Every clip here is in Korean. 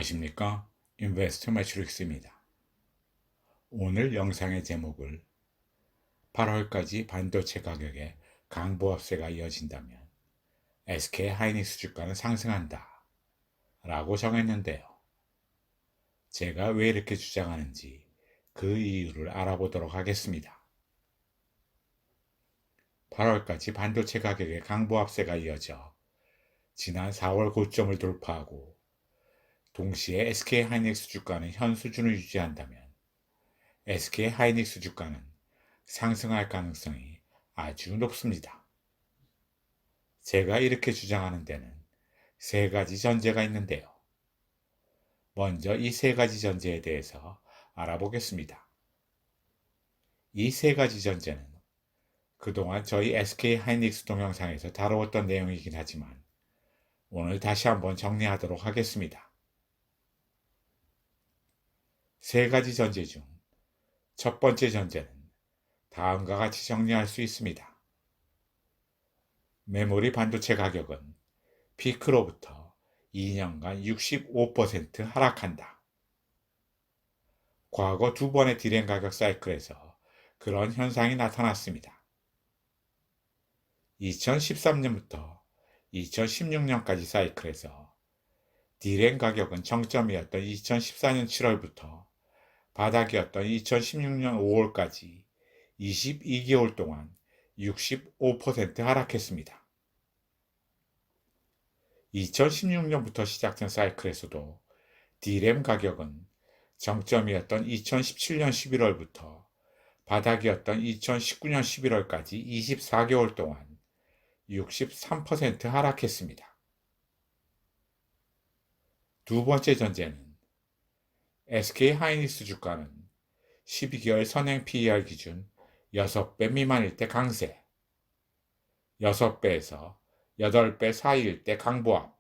안녕하십니까? 인베스트 매트릭스입니다. 오늘 영상의 제목을 8월까지 반도체 가격에 강보합세가 이어진다면 SK 하이닉스 주가는 상승한다 라고 정했는데요. 제가 왜 이렇게 주장하는지 그 이유를 알아보도록 하겠습니다. 8월까지 반도체 가격에 강보합세가 이어져 지난 4월 고점을 돌파하고 동시에 SK 하이닉스 주가는 현 수준을 유지한다면 SK 하이닉스 주가는 상승할 가능성이 아주 높습니다. 제가 이렇게 주장하는 데는 세 가지 전제가 있는데요. 먼저 이 세 가지 전제에 대해서 알아보겠습니다. 이 세 가지 전제는 그동안 저희 SK 하이닉스 동영상에서 다루었던 내용이긴 하지만 오늘 다시 한번 정리하도록 하겠습니다. 세 가지 전제 중 첫 번째 전제는 다음과 같이 정리할 수 있습니다. 메모리 반도체 가격은 피크로부터 2년간 65% 하락한다. 과거 두 번의 디램 가격 사이클에서 그런 현상이 나타났습니다. 2013년부터 2016년까지 사이클에서 디램 가격은 정점이었던 2014년 7월부터 바닥이었던 2016년 5월까지 22개월 동안 65% 하락했습니다. 2016년부터 시작된 사이클에서도 디램 가격은 정점이었던 2017년 11월부터 바닥이었던 2019년 11월까지 24개월 동안 63% 하락했습니다. 두 번째 전제는 SK 하이닉스 주가는 12개월 선행 PER 기준 6배 미만일 때 강세, 6배에서 8배 사이일 때 강보합,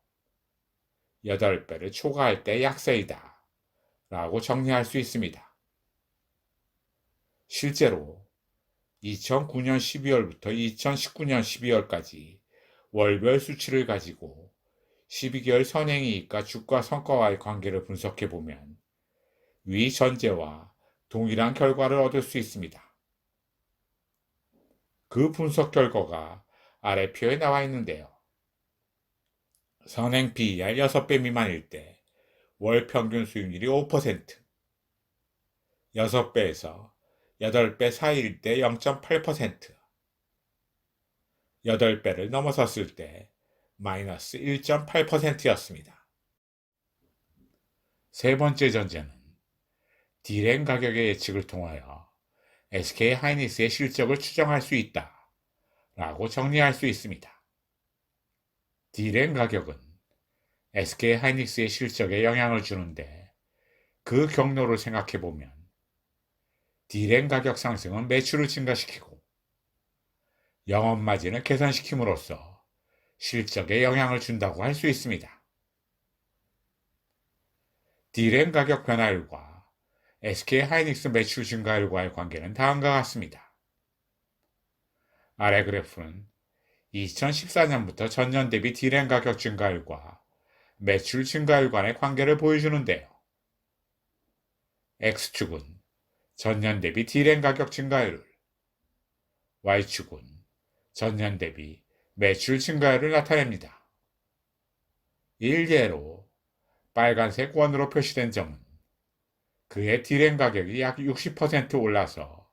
8배를 초과할 때 약세이다 라고 정리할 수 있습니다. 실제로 2009년 12월부터 2019년 12월까지 월별 수치를 가지고 12개월 선행이익과 주가 성과와의 관계를 분석해보면 위 전제와 동일한 결과를 얻을 수 있습니다. 그 분석 결과가 아래 표에 나와 있는데요. 선행 PER 6배 미만일 때 월 평균 수익률이 5%, 6배에서 8배 사이일 때 0.8%, 8배를 넘어섰을 때 마이너스 1.8%였습니다. 세 번째 전제는 디램 가격의 예측을 통하여 SK 하이닉스의 실적을 추정할 수 있다 라고 정리할 수 있습니다. 디램 가격은 SK 하이닉스의 실적에 영향을 주는데 그 경로를 생각해보면 디램 가격 상승은 매출을 증가시키고 영업마진을 개선시킴으로써 실적에 영향을 준다고 할 수 있습니다. 디램 가격 변화율과 SK 하이닉스 매출 증가율과의 관계는 다음과 같습니다. 아래 그래프는 2014년부터 전년 대비 디램 가격 증가율과 매출 증가율 간의 관계를 보여주는데요. X축은 전년 대비 디램 가격 증가율, Y축은 전년 대비 매출 증가율을 나타냅니다. 일례로 빨간색 원으로 표시된 점은 그의 디램 가격이 약 60% 올라서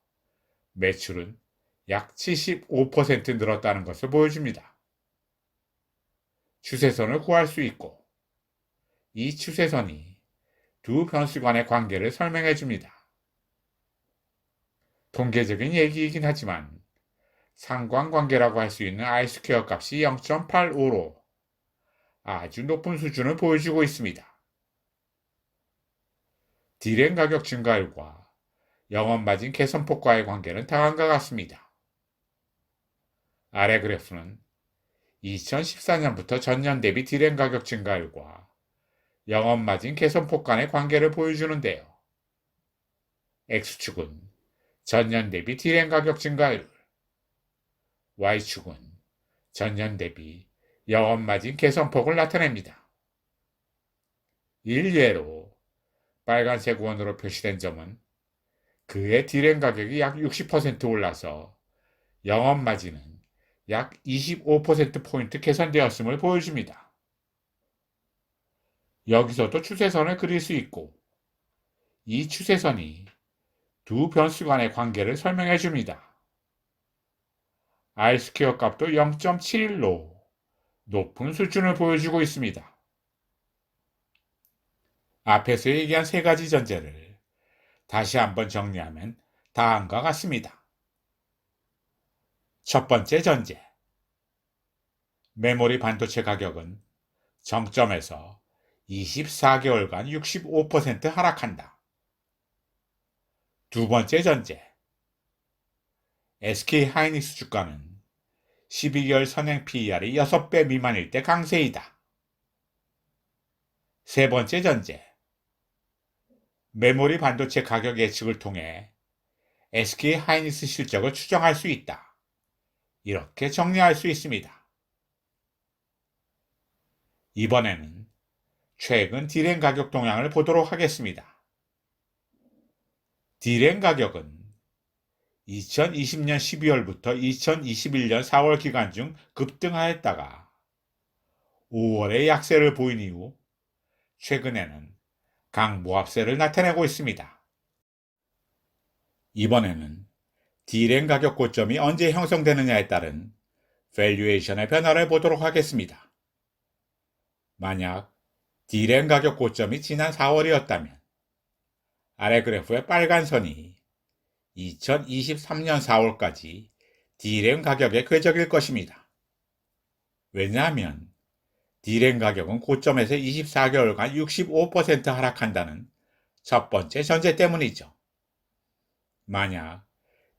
매출은 약 75% 늘었다는 것을 보여줍니다. 추세선을 구할 수 있고 이 추세선이 두 변수 간의 관계를 설명해 줍니다. 통계적인 얘기이긴 하지만 상관관계라고 할 수 있는 I 스퀘어 값이 0.85로 아주 높은 수준을 보여주고 있습니다. 디램 가격 증가율과 영업마진 개선폭과의 관계는 다음과 같습니다. 아래 그래프는 2014년부터 전년 대비 디램 가격 증가율과 영업마진 개선폭 간의 관계를 보여주는데요. X축은 전년 대비 디램 가격 증가율, Y축은 전년 대비 영업마진 개선폭을 나타냅니다. 일례로 빨간색 원으로 표시된 점은 그의 디램 가격이 약 60% 올라서 영업 마진은 약 25%포인트 개선되었음을 보여줍니다. 여기서도 추세선을 그릴 수 있고 이 추세선이 두 변수 간의 관계를 설명해 줍니다. R 스퀘어 값도 0.71로 높은 수준을 보여주고 있습니다. 앞에서 얘기한 세 가지 전제를 다시 한번 정리하면 다음과 같습니다. 첫 번째 전제. 메모리 반도체 가격은 정점에서 24개월간 65% 하락한다. 두 번째 전제. SK 하이닉스 주가는 12개월 선행 PER이 6배 미만일 때 강세이다. 세 번째 전제. 메모리 반도체 가격 예측을 통해 SK 하이닉스 실적을 추정할 수 있다. 이렇게 정리할 수 있습니다. 이번에는 최근 디램 가격 동향을 보도록 하겠습니다. 디램 가격은 2020년 12월부터 2021년 4월 기간 중 급등하였다가 5월에 약세를 보인 이후 최근에는 강보합세를 나타내고 있습니다. 이번에는 디램 가격 고점이 언제 형성되느냐에 따른 밸류에이션의 변화를 보도록 하겠습니다. 만약 디램 가격 고점이 지난 4월이었다면 아래 그래프의 빨간 선이 2023년 4월까지 디램 가격의 궤적일 것입니다. 왜냐하면 디램 가격은 고점에서 24개월간 65% 하락한다는 첫 번째 전제 때문이죠. 만약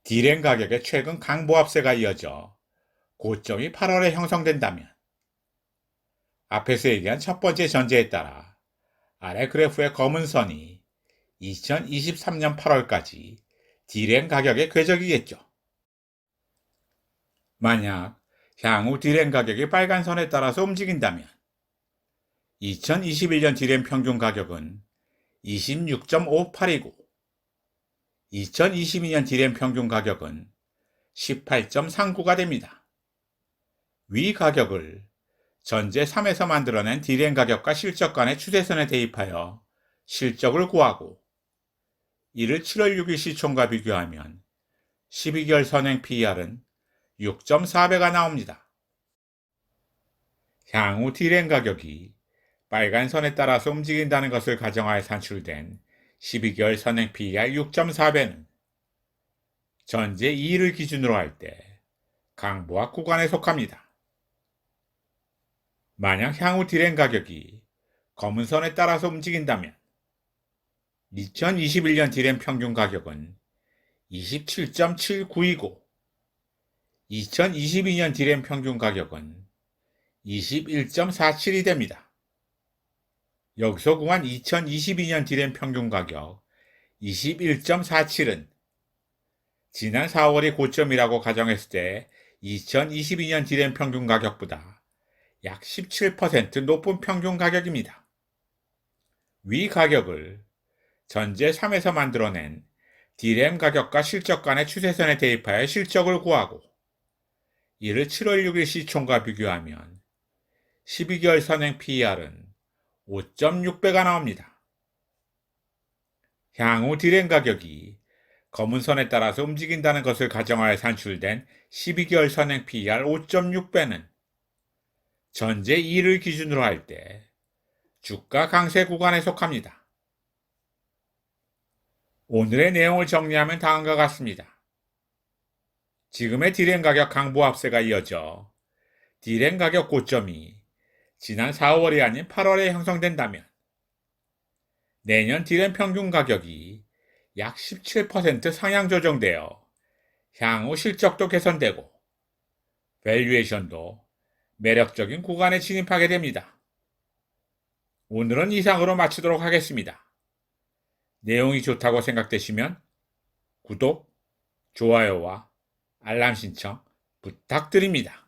디램 가격의 최근 강보합세가 이어져 고점이 8월에 형성된다면 앞에서 얘기한 첫 번째 전제에 따라 아래 그래프의 검은 선이 2023년 8월까지 디램 가격의 궤적이겠죠. 만약 향후 디램 가격이 빨간 선에 따라서 움직인다면 2021년 디램 평균 가격은 26.58이고 2022년 디램 평균 가격은 18.39가 됩니다. 위 가격을 전제 3에서 만들어낸 디램 가격과 실적 간의 추세선에 대입하여 실적을 구하고 이를 7월 6일 시총과 비교하면 12개월 선행 PER은 6.4배가 나옵니다. 향후 디램 가격이 빨간 선에 따라서 움직인다는 것을 가정하에 산출된 12개월 선행 PER 6.4배는 전제 2를 기준으로 할 때 강보합 구간에 속합니다. 만약 향후 디램 가격이 검은 선에 따라서 움직인다면 2021년 디램 평균 가격은 27.79이고 2022년 디램 평균 가격은 21.47이 됩니다. 여기서 구한 2022년 디램 평균 가격 21.47은 지난 4월이 고점이라고 가정했을 때 2022년 디램 평균 가격보다 약 17% 높은 평균 가격입니다. 위 가격을 전제 3에서 만들어낸 디램 가격과 실적 간의 추세선에 대입하여 실적을 구하고 이를 7월 6일 시총과 비교하면 12개월 선행 PER은 5.6배가 나옵니다. 향후 디램 가격이 검은 선에 따라서 움직인다는 것을 가정하여 산출된 12개월 선행 PER 5.6배는 전제 2를 기준으로 할 때 주가 강세 구간에 속합니다. 오늘의 내용을 정리하면 다음과 같습니다. 지금의 디램 가격 강보합세가 이어져 디램 가격 고점이 지난 4월이 아닌 8월에 형성된다면 내년 디램 평균 가격이 약 17% 상향 조정되어 향후 실적도 개선되고 밸류에이션도 매력적인 구간에 진입하게 됩니다. 오늘은 이상으로 마치도록 하겠습니다. 내용이 좋다고 생각되시면 구독, 좋아요와 알람 신청 부탁드립니다.